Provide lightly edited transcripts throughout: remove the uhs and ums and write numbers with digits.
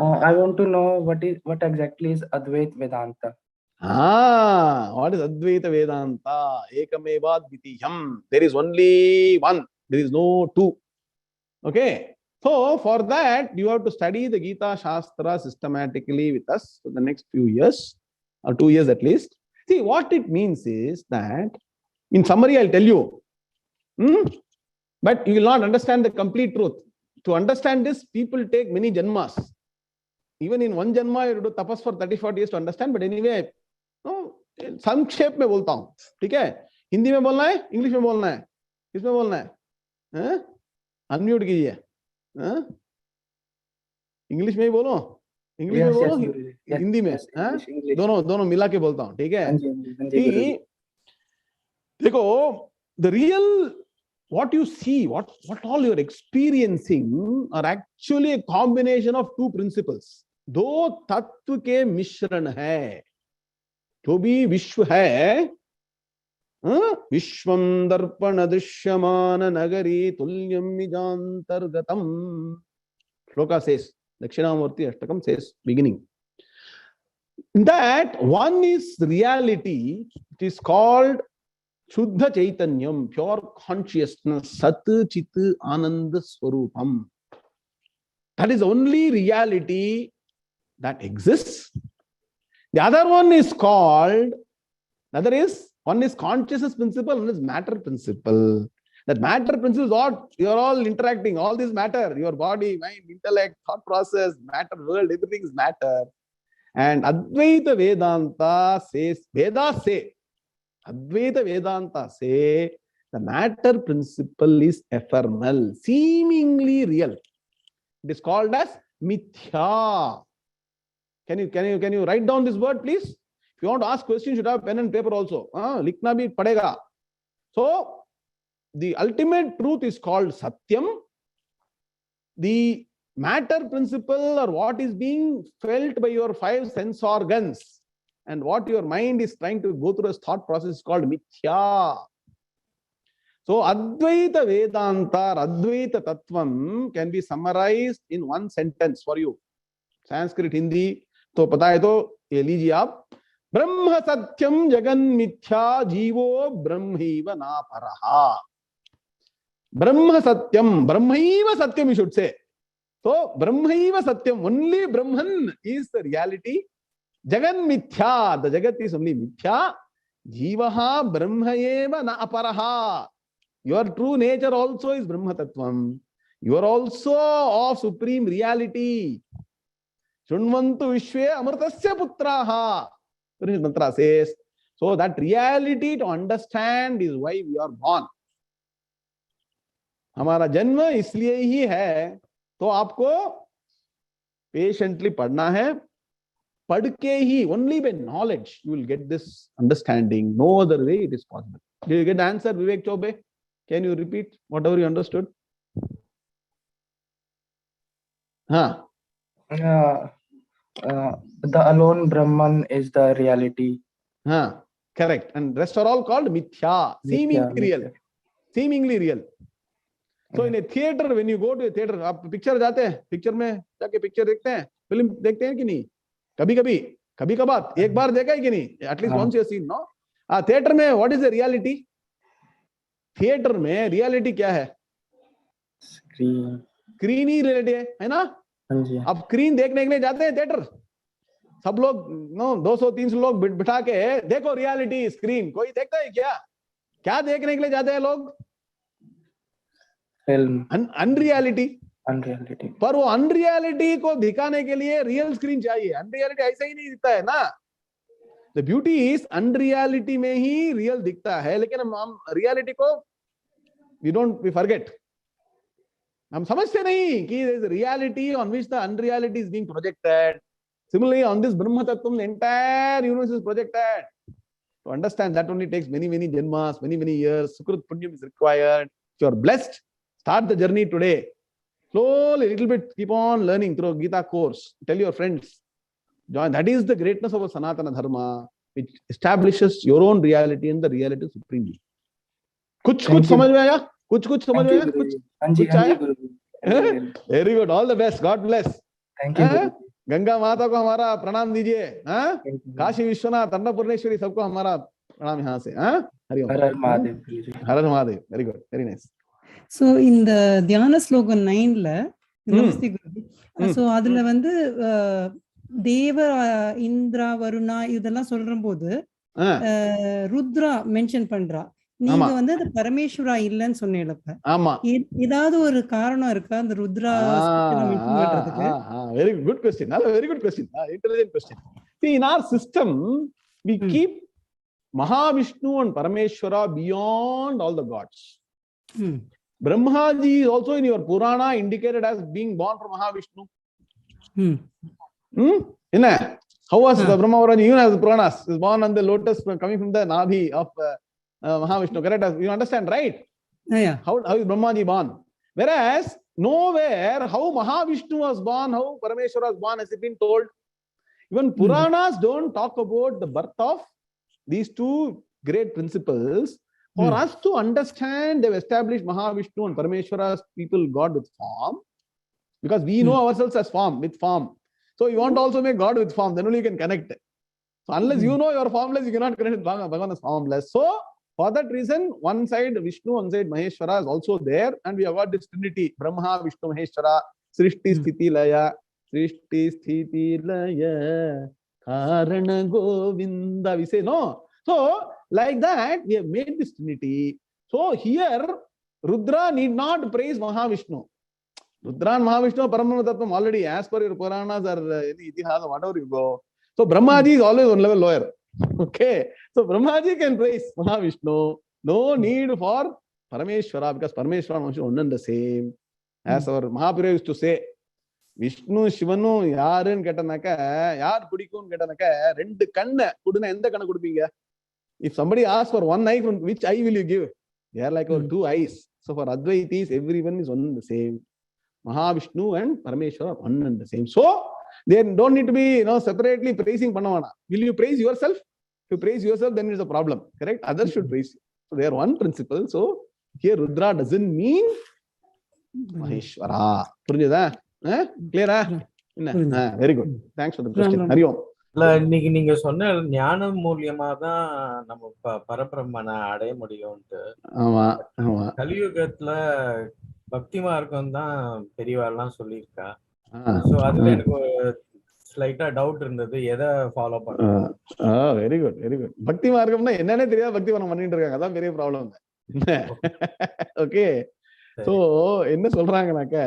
I want to know what exactly is Advaita Vedanta. What is Advaita Vedanta? Ekameva Dvitiyam. There is only one. There is no two. Okay. So for that, you have to study the Gita Shastra systematically with us for the next few years, or 2 years at least. See, what it means is that, in summary, I'll tell you. But you will not understand the complete truth. To understand this, people take many janmas. Even in one janma, you have to tapas for 30-40 years to understand. But anyway, संक्षेप में बोलता हूँ, ठीक है? हिंदी में बोलना है, English में बोलना है, किसमें बोलना है? अनम्यूट कीजिए. इंग्लिश में ही बोलो, इंग्लिश में बोलो, हिंदी में, दोनों मिला के बोलता हूँ, ठीक है? देखो, the real, what you see, what all you're experiencing are actually a combination of two principles. दो तत्व के मिश्रण है. जो भी विश्व है, विश्वं दर्पण दृश्यमान नगरी तुल्यम निजांतर्गतम. Shloka says, Dakshinamurti Ashtakam says, beginning. That one is reality. It is called Shuddha Chaitanyam, pure consciousness, Sat Chit Ananda Swarupam. That is the only reality that exists. The other one is called, one is consciousness principle, one is matter principle. That matter principle is what you are all interacting, all this matter, your body, mind, intellect, thought process, matter, world, everything is matter. And Advaita Vedanta says, Vedas say, Advaita Vedanta say, the matter principle is ephemeral, seemingly real. It is called as mithya. Can you write down this word, please? If you want to ask questions, you should have pen and paper also. Likhna bhi padega. So, the ultimate truth is called Satyam. The matter principle, or what is being felt by your 5 sense organs and what your mind is trying to go through as thought process, is called Mithya. So, Advaita Vedanta, Advaita Tattvam can be summarized in one sentence for you. Sanskrit, Hindi, तो पता है तो ये लीजिए आप. ब्रह्म सत्यम जगन मिथ्या जीवो ब्रह्मैव नापरः. ब्रह्म सत्यम, ब्रह्मैव सत्यम you should say. So ब्रह्मैव सत्यम, only Brahman is the reality. Jagan mithya, the jagat is only mithya. Jivaha brahmaeva naaparaha. Your true nature also is Brahma Tattvam. You are also of supreme reality. Shunvantu Vishwe Amritasya Putraha. Mantra says, so that reality to understand is why we are born. हमारा जन्म इसलिए ही है. तो आपको patiently पढ़ना है. पढ़ के ही, only by knowledge you will get this understanding. No other way it is possible. Did you get the answer, Vivek Chobe? Can you repeat whatever you understood? The alone Brahman is the reality. Correct. And rest are all called mithya, seemingly real. Seemingly real. So in a theater, when you go to a theater, आप picture जाते हैं, picture में जाके picture देखते हैं, film देखते हैं कि नहीं? कभी कभार, एक बार देखा है कि नहीं? At least once you have seen, no? Theater में what is the reality? Theater में reality क्या है? Screen ही reality है ना? अब स्क्रीन देखने के लिए जाते हैं थिएटर, सब लोग 200-300 लोग बिठा के देखो रियलिटी स्क्रीन. कोई देखता है क्या देखने के लिए जाते हैं लोग? फिल्म. अनरियलिटी. पर वो अनरियलिटी को दिखाने के लिए रियल स्क्रीन चाहिए. अनरियलिटी ऐसा ही नहीं दिखता है ना. द ब्यूटी इज अनरियलिटी में ही रियल दिखता है, लेकिन हम रियलिटी को वी फॉरगेट. हम समझते नहीं कि there is a reality on which the unreality is being projected. Similarly, on this Brahma Tattvam, the entire universe is projected. To understand that only takes many janmas, many years. Sukrut Punyam is required. If you are blessed, start the journey today. Slowly, little bit, keep on learning through Gita course. Tell your friends. Join. That is the greatness of a Sanatana Dharma, which establishes your own reality and the reality supremely. कुछ समझ में आया? कुछ समझ में आया? कुछ आया? Very good. All the best. God bless. Thank you. Ganga माता को हमारा प्रणाम दीजिए, हाँ, काशी विश्वनाथ अन्नपूर्णेश्वरी सबको हमारा प्रणाम यहाँ से, हाँ, हरि ओम, हर हर महादेव। हर हर Mahadev, very good, very nice. So in the Dhyana Sloka 9, Namaste Guruji. So அதுல வந்து தேவ இந்திரா வருணா இதெல்லாம் சொல்றபோது ருத்ரா மென்ஷன் பண்றா. நீங்க வந்து அது பரமேஸ்வரா இல்லன்னு சொன்னீங்கப்ப. ஆமா. ஏதாவது ஒரு காரணம் இருக்கா அந்த ருத்ரா மென்ஷன் பண்றதுக்கு? Very good question. Very good question. Intelligent question. See, in our system, we keep Mahavishnu and Parameshwara beyond all the gods. Brahmaji is also in your Purana indicated as being born from Mahavishnu. How was the Brahmavidya? Even as Puranas is born on the lotus coming from the Nabhi of Mahavishnu. Correct? You understand, right? Yeah. How is Brahmaji born? Whereas nowhere how Mahavishnu was born, how Parameshwara was born has it been told. Even Puranas don't talk about the birth of these two great principles. For us to understand, they've established Mahavishnu and Parameshwara's people God with form, because we know ourselves as form, with form. So you want to also make God with form, then only you can connect. So unless you know you are formless, you cannot connect with Bhagavan as formless. So for that reason, one side Vishnu, one side Maheshwara is also there, and we have got this trinity, Brahma, Vishnu, Maheshwara, Srishti, Sthiti, Laya, Srishti, Sthiti, Laya, Karana, Govinda, we say no. So like that, we have made this trinity. So here, Rudra need not praise Mahavishnu. Rudra and Mahavishnu, Parambrahma Tattvam already, as per your Puranas or any Itihasa, whatever you go. So Brahmaji is always one level lower. Okay. So Brahmaji can praise Mahavishnu. No need for Parameshwara, because Parameshwara and Mahavishnu are one and the same. As our Mahaprabhu used to say, Vishnu, Shivanu, Yaran Ketanaka, Yar Pudikun Ketanaka, Rend Kanna, Puduna and the Kana Kudupinga. If somebody asks for one eye, from which eye will you give? They are like our two eyes. So for Advaitis, everyone is one and the same. Mahavishnu and Parameshwara are one and the same. So they don't need to be separately praising Panavana. Will you praise yourself? If you praise yourself, then it's a problem. Correct? Others should praise you. So they are one principle. So here Rudra doesn't mean Maheshwara. Purujada? Clear? Very good. Thanks for the question. Hari Om. இன்னைக்கு நீங்க சொன்ன ஞானம் மூலியமா தான் நம்ம பரபிரம்மனை அடைய முடியும்ட்டு. ஆமா ஆமா. கலியுகத்துல பக்தி மார்க்கம் தான் பெரியவாள்லாம் சொல்லியிருக்கா. சோ அதுல எனக்கு ஸ்லைட்டா டவுட் இருந்தது, எதை ஃபாலோ பண்ணணும்? Very good, very good. பக்தி மார்க்கம்னா என்னன்னே தெரியாது பக்தி மார்க்கம் பண்ணிட்டு இருக்காங்க, அதான் பெரிய ப்ராப்ளம். ஓகே. சோ என்ன சொல்றாங்கனாக்க,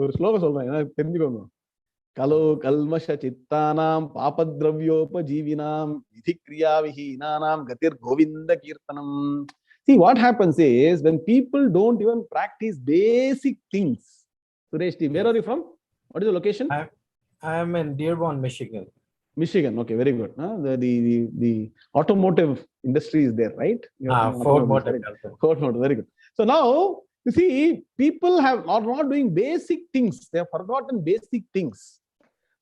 ஒரு ஸ்லோகம் சொல்றேன், எனக்கு தெரிஞ்சுக்கோங்க. கலோ கல்மஷ சித்தானாம் பாபத்ரவ்யோபஜீவினாம் விதிக்ரியா விஹீனானாம் கதிர் கோவிந்த கீர்த்தனம். See, what happens is, when people don't even practice basic things. Suresh, where are you from? What is the location? I am in Dearborn, Michigan. Michigan, okay, very good. The automotive industry is there, right? Ford Motor. Ford Motor, very good. So now, you see, people are not doing basic things. They have forgotten basic things.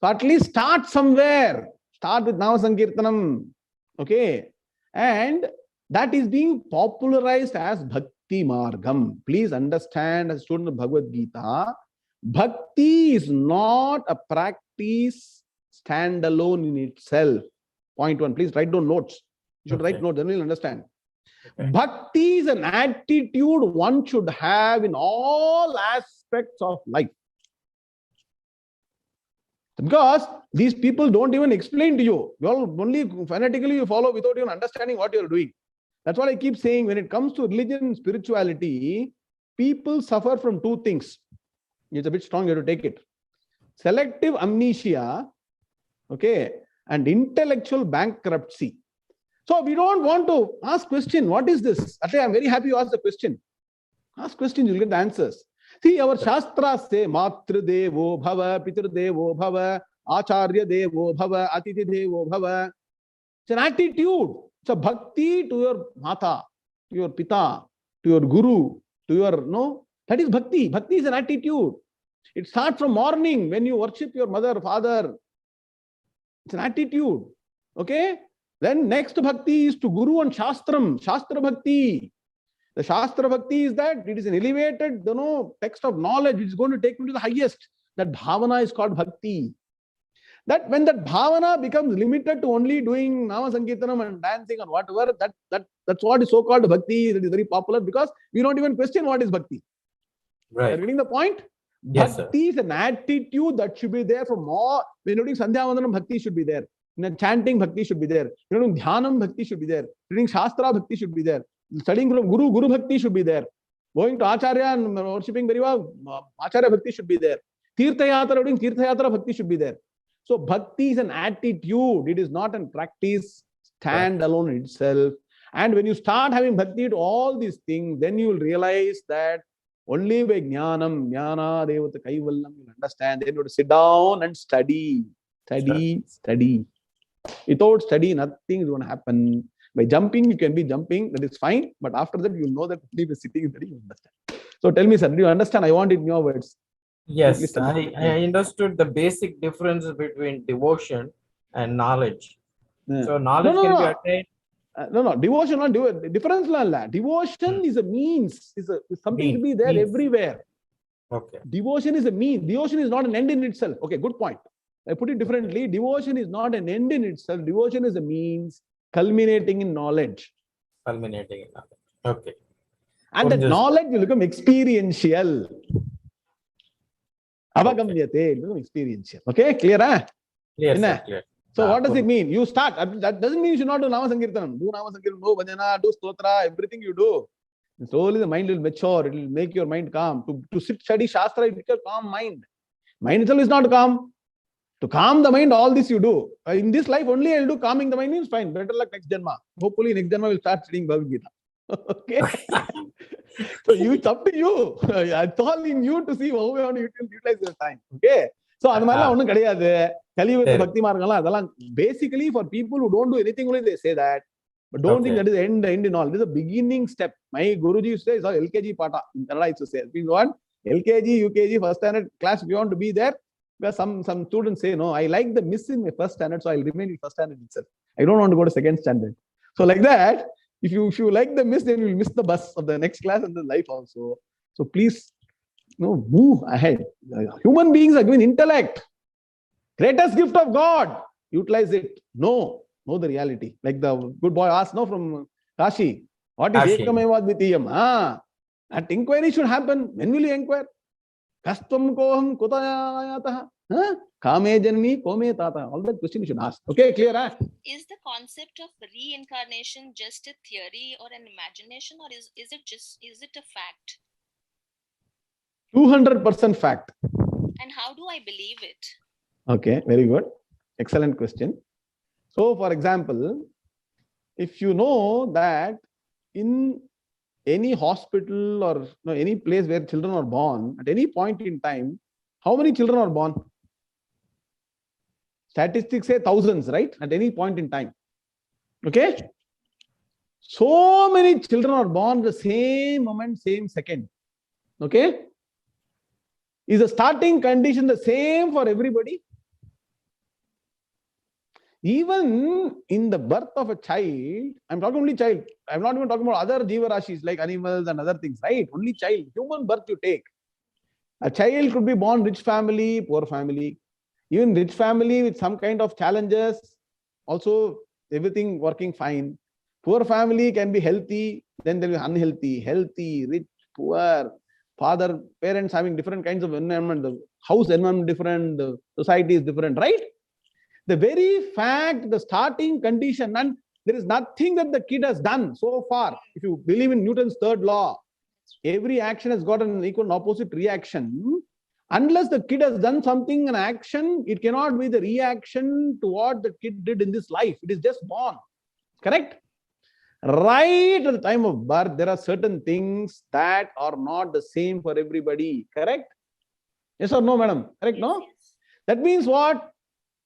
So at least start somewhere. Start with Nama Sankirtanam. Okay. And that is being popularized as Bhakti Margam. Please understand, as a student of Bhagavad Gita, Bhakti is not a practice standalone in itself. Point one. Please write down notes. You should write notes, then you'll understand. Okay. Bhakti is an attitude one should have in all aspects of life. Because these people don't even explain to you. You all only fanatically you follow without even understanding what you're doing. That's what I keep saying. When it comes to religion and spirituality, people suffer from two things. It's a bit strong, you have to take it. Selective amnesia, okay, and intellectual bankruptcy. So we don't want to ask question, what is this? Actually, I'm very happy you asked the question. Ask questions, you'll get the answers. See, our Shastras say, Matru Devo Bhava, Pitru Devo Bhava, Acharya Devo Bhava, Atithi Devo Bhava. It's an attitude. It's a bhakti to your Mata, to your Pita, to your Guru, to your, that is bhakti. Bhakti is an attitude. It starts from morning when you worship your mother, father. It's an attitude. Okay? Then next bhakti is to Guru and Shastram, Shastra Bhakti. The Shastra Bhakti is that it is an elevated, text of knowledge which is going to take me to the highest. That bhavana is called bhakti. That when that bhavana becomes limited to only doing nama sankirtanam and dancing or whatever, that's what is so-called bhakti. That is very popular because we don't even question what is bhakti. Right. Are you getting the point? Yes, Bhakti is an attitude that should be there for more. When you're doing Sandhya Vandanam, bhakti should be there. In chanting, bhakti should be there. When you're doing dhyanam, bhakti should be there. Reading Shastra, bhakti should be there. Studying from Guru bhakti should be there. Going to Acharya and worshipping very well, Acharya bhakti should be there. Tirtha Yatra, doing Tirtha Yatra, bhakti should be there. So bhakti is an attitude. It is not a practice stand alone in itself. And when you start having bhakti to all these things, then you will realize that only by jnana devata kaivallam you understand. Then you have to sit down and study. Without study, nothing is going to happen. By jumping, you can be jumping, that is fine. But after that, you will know that only by sitting, that you understand. So tell me, sir, do you understand? I want it in your words. Yes, I understood the basic difference between devotion and knowledge. So knowledge can be attained. No, devotion not difference. Devotion is a means, is something to be there everywhere. Okay. Devotion is a means. Devotion is not an end in itself. Okay, good point. I put it differently. Devotion is not an end in itself. Devotion is a means culminating in knowledge. Okay. And that knowledge will become experiential. Avagamyate, it will become experiential. Okay, clear? Clear, sir, clear. So what does it mean? You start. That doesn't mean you should not do Nama Sankirtanam. Do Nama Sankirtanam, do Bhajana, do Stotra, everything you do. Slowly the mind will mature. It will make your mind calm. To sit, study Shastra, it becomes calm mind. Mind itself is not calm. To calm the mind, all this you do. In this life, only I'll do calming the mind means fine. Better luck next Janma. Hopefully next Janma will start studying Bhagavad Gita. Okay? So it's up to you. It's all in you to see how you want to utilize your time. Okay? So basically for people who don't do anything only they say that, but don't think that is the end in all. This is a beginning step. My Guruji used to say it's all LKG Pata. In Kannada used to say, means what? LKG, UKG, first standard class, if you want to be there, because some students say, no, I like the miss in my first standard, so I'll remain in first standard itself. I don't want to go to second standard. So like that, if you like the miss, then you will miss the bus of the next class and the life also. So please, move ahead. Human beings are given intellect. Greatest gift of God. Utilize it. Know the reality. Like the good boy asked from Kashi, what is Ekam IST? That inquiry should happen. When will you inquire? Kastvam koham kutayayatah? 𝐂𝐸𝐮𝐫𝐭𝐚𝐬𝐿 all that question you should ask. Okay, clear? Is the concept of reincarnation just a theory or an imagination, or is it a fact? 200% fact. And how do I believe it? Okay, very good. Excellent question. So, for example, if you know that in any hospital or any place where children are born, at any point in time, how many children are born? Statistics say thousands, right? At any point in time. Okay? So many children are born the same moment, same second. Okay? Is the starting condition the same for everybody? Even in the birth of a child, I'm talking only child. I'm not even talking about other jiva rashis like animals and other things, right? Only child. Human birth you take. A child could be born rich family, poor family. Even rich family with some kind of challenges, also everything working fine. Poor family can be healthy, then there will be unhealthy, healthy, rich, poor. Father, parents having different kinds of environment, the house environment different, the society is different, right? The very fact, the starting condition, and there is nothing that the kid has done so far. If you believe in Newton's third law, every action has got an equal and opposite reaction. Unless the kid has done something, an action, it cannot be the reaction to what the kid did in this life. It is just born. Correct? Right at the time of birth, there are certain things that are not the same for everybody. Correct? Yes or no, madam? Correct, no? Yes. That means what?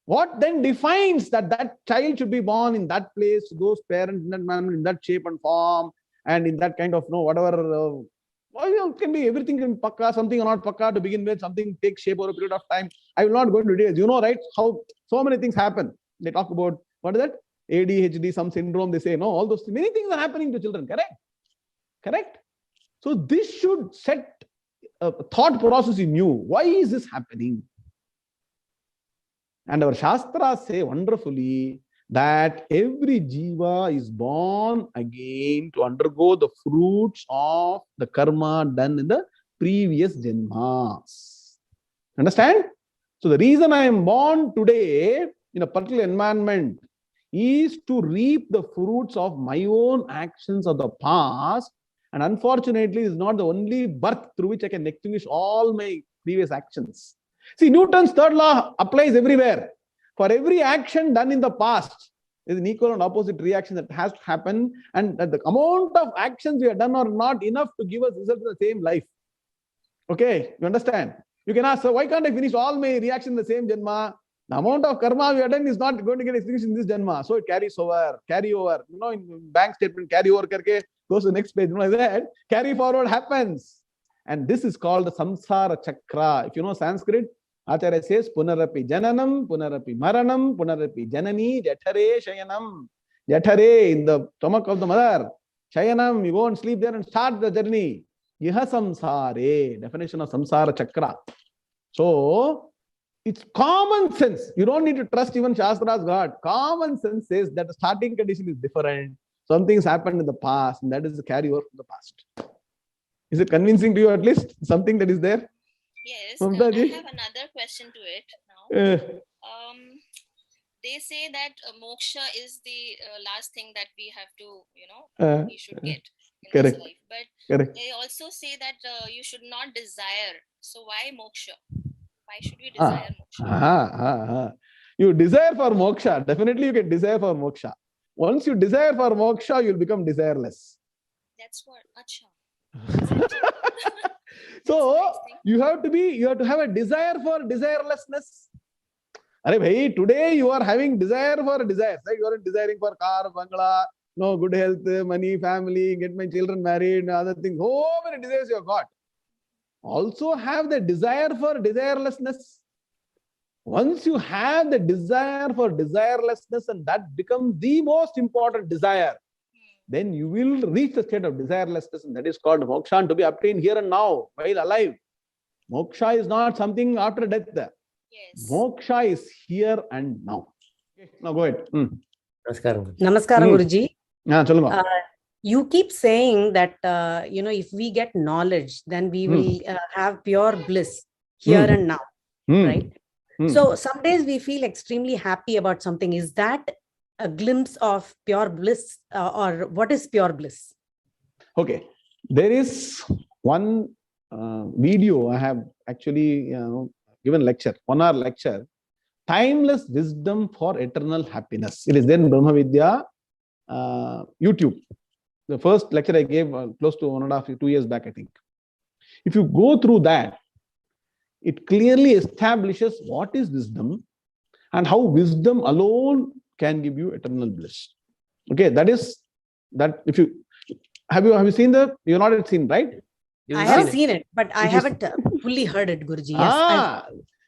What then defines that child should be born in that place, those parents in that manner, in that shape and form, and in that kind of, whatever, can be everything can be pakka, something or not pakka to begin with, something takes shape over a period of time. I will not go into details. You know, right? How so many things happen. They talk about, what is that? ADHD, some syndrome, they say, no, all those, many things are happening to children, correct? Correct? So this should set a thought process in you. Why is this happening? And our Shastras say wonderfully that every jiva is born again to undergo the fruits of the karma done in the previous janmas. Understand? So the reason I am born today in a particular environment is to reap the fruits of my own actions of the past. And unfortunately, it's not the only birth through which I can extinguish all my previous actions. See, Newton's third law applies everywhere. For every action done in the past, there is an equal and opposite reaction that has to happen. And that the amount of actions we have done are not enough to give us results in the same life. Okay, you understand? You can ask, so why can't I finish all my reactions in the same janma? The amount of karma we have done is not going to get extinguished in this janma. So it carry over. You know, in bank statement, carry over karke, goes to the next page. You know that? Carry forward happens. And this is called the samsara chakra. If you know Sanskrit, Acharya says, Punarapi Jananam, Punarapi Maranam, Punarapi Janani, Jathare Shayanam. Jathare, in the stomach of the mother. Shayanam, you go and sleep there and start the journey. Iha samsare, definition of samsara chakra. So, it's common sense. You don't need to trust even Shastra's God. Common sense says that the starting condition is different. Something's happened in the past, and that is the carryover from the past. Is it convincing to you at least? Something that is there? Yes, I have another question to it now. They say that moksha is the last thing that we have to, we should get in this life. But they also say that you should not desire. So why moksha? Why should we desire moksha? You desire for moksha. Definitely you can desire for moksha. Once you desire for moksha, you'll become desireless. That's what. Acha. So you have to have a desire for desirelessness. Arey bhai, today you are having desire for desires, right? You are desiring for car, bangla, no good health, money, family, get my children married, other things. So many desires you have got. Also have the desire for desirelessness. Once you have the desire for desirelessness, and that becomes the most important desire, then you will reach the state of desirelessness, and that is called moksha, and to be obtained here and now, while alive. Moksha is not something after death. Yes. Moksha is here and now. Okay, now go ahead. Namaskaram, Guruji. You keep saying that, if we get knowledge, then we will have pure bliss here and now, right? So some days we feel extremely happy about something. Is that a glimpse of pure bliss, or what is pure bliss? Okay, there is one video I have actually given lecture, 1 hour lecture, Timeless Wisdom for Eternal Happiness. It is there in Brahmavidya YouTube. The first lecture I gave close to 1.5 2 years back, I think. If you go through that, it clearly establishes what is wisdom and how wisdom alone can give you eternal bliss. Okay, that is that. If you have you seen you're not yet seen, right? I have seen it, but I haven't fully heard it, Guruji. Yes,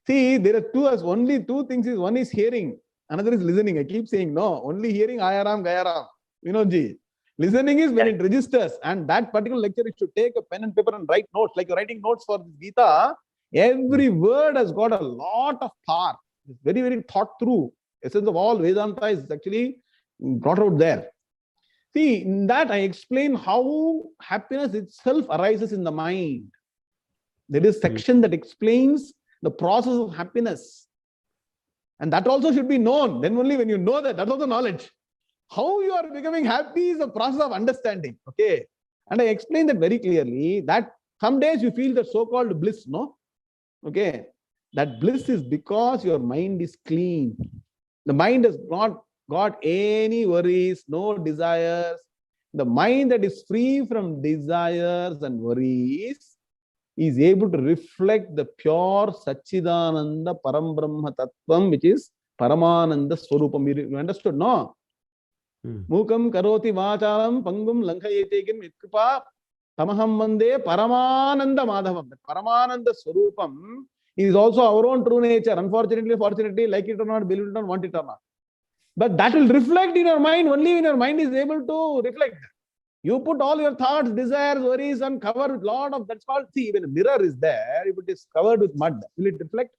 see, there are only two things. One is hearing, another is listening. I keep saying no, only hearing ayaram gayaram. Ji. Listening is when it registers, and that particular lecture, you should take a pen and paper and write notes, like you're writing notes for Gita. Every word has got a lot of power. It's very, very thought through. Essence of all Vedanta is actually brought out there. See, in that I explain how happiness itself arises in the mind. There is a section that explains the process of happiness. And that also should be known. Then only when you know that, that's also knowledge. How you are becoming happy is a process of understanding. Okay. And I explained that very clearly, that some days you feel the so-called bliss, no? Okay. That bliss is because your mind is clean. The mind has not got any worries, no desires. The mind that is free from desires and worries is able to reflect the pure Satchidananda Parambrahma Tattvam, which is Paramananda Swarupam. You understood, no? Mukam karoti vacharam pangum lankhayetegin mitkripa tamaham mande Paramananda Madhavam. The Paramananda Swarupam is also our own true nature. Unfortunately, fortunately, like it or not, believe it or not, want it or not. But that will reflect in your mind only when your mind is able to reflect. You put all your thoughts, desires, worries, and cover with a lot of, that's called, see, when a mirror is there, if it is covered with mud, will it reflect?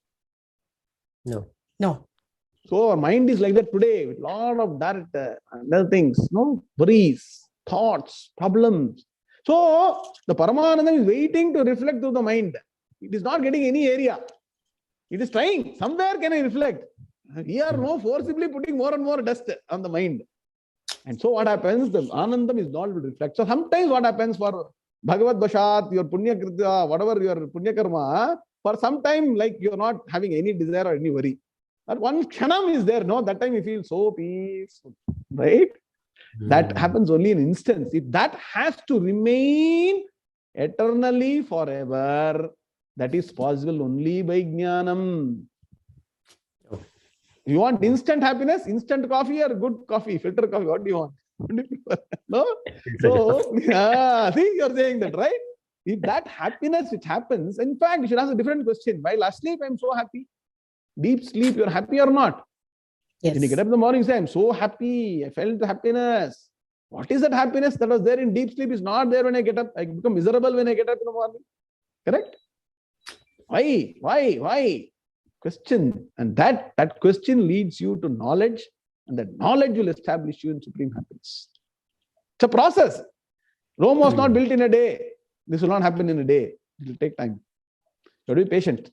No. No. So our mind is like that today, with a lot of that and other things, no worries, thoughts, problems. So the Paramanandam is waiting to reflect through the mind. It is not getting any area. It is trying. Somewhere can I reflect? We are no forcibly putting more and more dust on the mind. And so what happens? The Anandam is not able to reflect. So sometimes what happens for Bhagavad Bashat, your Punya Kritya, whatever your Punya Karma, for some time, like you're not having any desire or any worry. But one kshanam is there, no? That time you feel so peaceful, right? That happens only in instance. If that has to remain eternally forever, that is possible only by jnanam. You want instant happiness, instant coffee or good coffee, filter coffee? What do you want? No? So, see, you're saying that, right? If that happiness which happens, in fact, you should ask a different question. While asleep, I'm so happy. Deep sleep, you're happy or not? Yes. When you get up in the morning, say, I'm so happy. I felt happiness. What is that happiness that was there in deep sleep is not there when I get up. I become miserable when I get up in the morning. Correct? Why? Question. And that question leads you to knowledge, and that knowledge will establish you in supreme happiness. It's a process. Rome was not built in a day. This will not happen in a day. It will take time. You have to be patient.